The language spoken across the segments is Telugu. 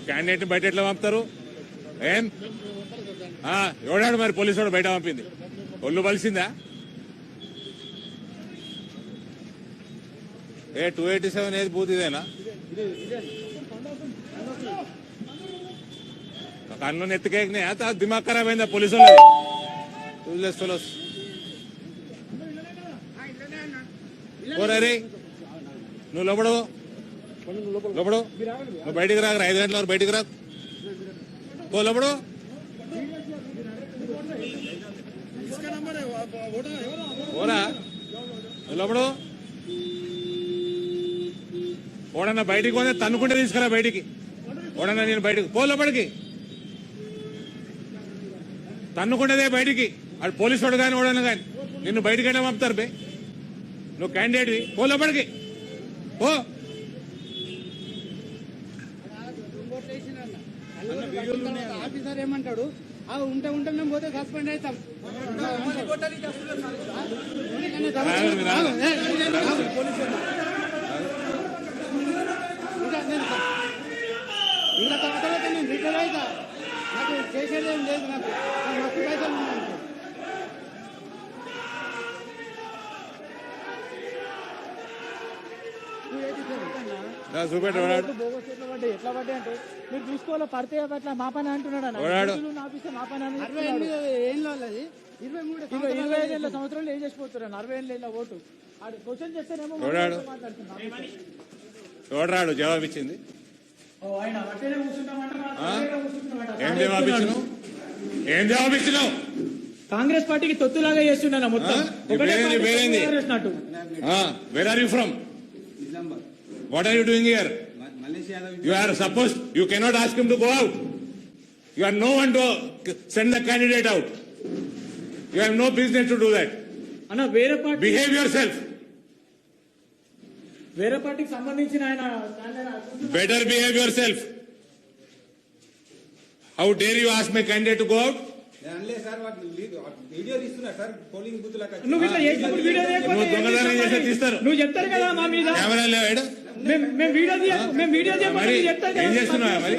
క్యాండిడేట్ బయట ఎట్లా పంపుతారు? ఏం ఎవడాడు మరి పోలీసు వాడు బయట పంపింది? ఒళ్ళు బలిసిందా? 287 ఏది బూత్ ఇదేనా? కన్ను నెత్తికేకినాయి. దిమాగ్ ఖరాబ్ అయిందా పోలీసు వాళ్ళది? రే నువ్వు లోపడు నువ్వు బయటికి రాక 5 గంటల వరకు బయటికి రాకు. పో లోపడు. పోరా లోపడు. ఓడన్నా బయటికి పోతే తన్నుకుంటే తీసుకురా బయటికి. ఓడన్నా నేను బయటికి పో లోపలికి. తన్నుకుంటేదే బయటికి. అటు పోలీసు వాడు కానీ ఓడన్నా కానీ నిన్ను బయటికి వెళ్ళి పంపుతారు బే. నువ్వు క్యాండిడేట్వి, పో లోపలికి పో. ఆఫీసర్ ఏమంటాడు? ఉంటే మేము పోతే సస్పెండ్ అవుతాం. ఇంకా తర్వాత నేను రిటైర్ అవుతా. నాకు చేసేది ఏం లేదు. నాకు మస్తు పైసలు ఉన్నాయి. ఎట్లా పడ్డాయి అంటే మీరు చూసుకోవాలి. పడితే అట్లా మా పని అంటున్నాడు అన్న. మా పని 25 సంవత్సరాలు ఏం చేసిపోతున్నారు? 45 ఓటు క్వశ్చన్ చేస్తేనేమో చూడరాడు జవాబు ఇచ్చింది. ఏం జవాబు ఇచ్చినావు? కాంగ్రెస్ పార్టీకి తొత్తులాగా చేస్తున్నా మొత్తం. Where are you from? What are you doing here? You are supposed, you cannot ask him to go out. You are no one to send the candidate out. You have no business to do that. Anna, వేరే పార్టీ behave yourself. వేరే పార్టీకి సంబంధించిన ఆయన better behave yourself. How dare you ask my candidate to go out? నువ్వు చెప్తారు కదా మా మీద. ఏం చేస్తున్నావు మరి?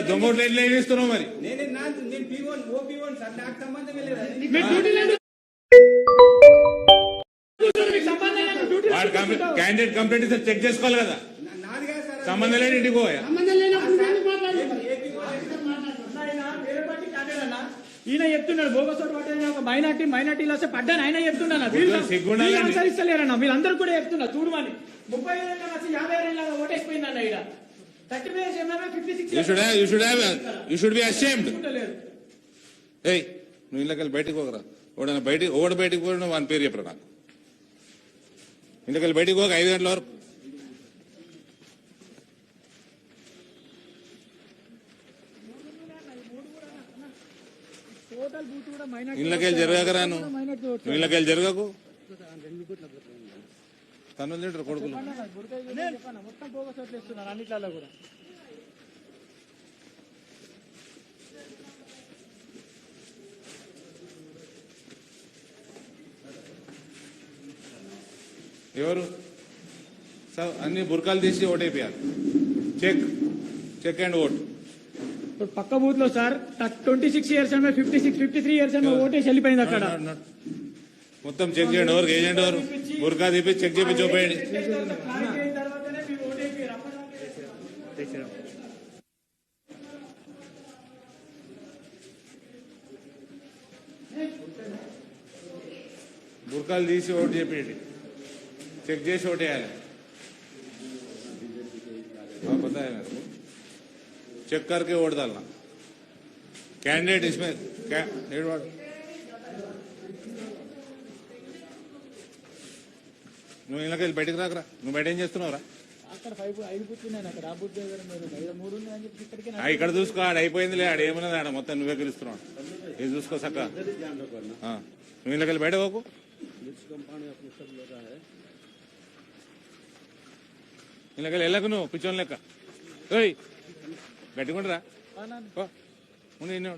దొంగోట్లు ఎట్లా ఏం చేస్తున్నావు మరి? క్యాండిడేట్ కంప్లైంట్ ఇస్తే చెక్ చేసుకోవాలి కదా. సంబంధం లేని ఇంటికి పోయా. ఈయన చెప్తున్నాడు బోగసోటు పట్టిన ఒక మైనార్టీలో వస్తే పడ్డాను ఆయన చెప్తున్నాను. అనుసరిస్తలేరన్న వీళ్ళందరూ కూడా చెప్తున్నా. చూడమని 35 ఏళ్ళ వచ్చి 50 ఏళ్ళ ఓటేసిపోయిందన్న. ఇక్కడ 36 నువ్వు ఇళ్ళకెళ్ళి బయటకు పోకరా. ఓడ బయటకు పోయిన వాని పేరు చెప్పరా నాకు. ఇంటికెళ్ళి బయటకు పోక 5 గంటల వరకు. ఇళ్ళకెళ్ళి జరగకరా. నువ్వు ఇళ్ళకెళ్ళి జరగకు. తను లీటర్ కొడుకులు మొత్తం బోగసోట్లు ఇస్తున్నారు అన్నిట్లలో కూడా. ఎవరు అన్ని బుర్కాలు తీసి ఓటైపోయారు. Check and vote. ఇప్పుడు పక్క బూత్ లో సార్ 26 ఇయర్స్ 53 ఇయర్స్ ఓటేసి వెళ్ళిపోయింది అక్కడ. మొత్తం చెక్ చేయండి. ఎవరికి ఏజెంట్ ఎవరు బుర్కా తీపి చెక్ చేపి చూపేయండి. బుర్కాలు తీసి ఓటు చెప్పేయండి. చెక్ చేసి ఓటేయాలి. पता है मेरे को. चेक करके वोट डालना. कैंडिडेट इसमें నువ్వు ఇళ్ళకెళ్ళి బయటకు రాకరా. నువ్వు బయట ఏం చేస్తున్నావురా? ఇక్కడ చూసుకో. ఆడ అయిపోయిందిలే. ఆడ ఏమన్నది ఆడ మొత్తం నువ్వే గెలుస్తున్నావు. ఇది చూసుకో సక్క. నువ్వు ఇళ్ళకెళ్ళి బయట పోకు. ఇళ్ళకెళ్ళి వెళ్ళకు. నువ్వు పిచ్చోని లెక్క గట్టికుంటరా. ఉండి ఇన్ని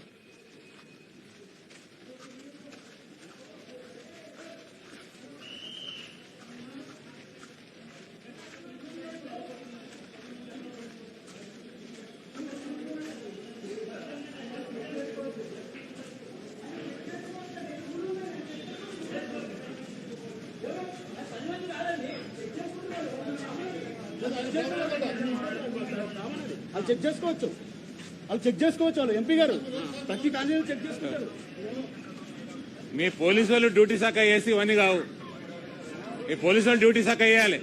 వాళ్ళు చెక్ చేసుకోవచ్చు, వాళ్ళు ఎంపీ గారు ప్రతి క్యాండిడేట్ చెక్ చేసుకుంటారు. మీ పోలీసు వాళ్ళు డ్యూటీ శాఖ వేసి ఇవన్నీ కావు. మీ పోలీసు వాళ్ళు డ్యూటీ శాఖ వేయాలి,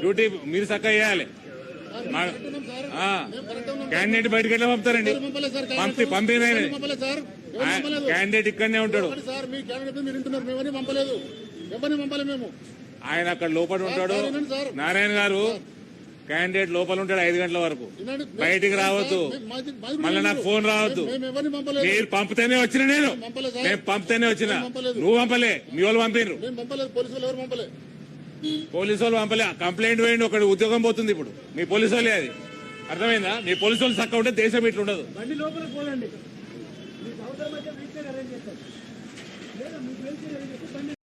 డ్యూటీ మీరు శాఖ వేయాలి. క్యాండిడేట్ బయటకు ఎట్లా పంపుతారండి? పంపిన క్యాండిడేట్ ఇక్కడనే ఉంటాడు, ఆయన అక్కడ లోపల ఉంటాడు. నారాయణ గారు క్యాండిడేట్ లోపల ఉంటాడు 5 గంటల వరకు, బయటికి రావద్దు. మళ్ళీ నాకు ఫోన్ రావద్దు. మీరు పంపితేనే వచ్చిన, నేను పంపితేనే వచ్చిన, నువ్వు పంపలే, మీ వాళ్ళు పంపినరు. పోలీసు వాళ్ళు పంపలే, కంప్లైంట్ వేయండి, ఒకటి ఉద్యోగం పోతుంది ఇప్పుడు. మీ పోలీసు వాళ్ళే అది, అర్థమైందా? మీ పోలీసు వాళ్ళు చక్క ఉంటే దేశం ఇట్లా ఉండదు. బండి లోపల పోలండి, మీకు అవసరం అయితే వీక్ అరేంజ్ చేస్తారు. లేదా మీకు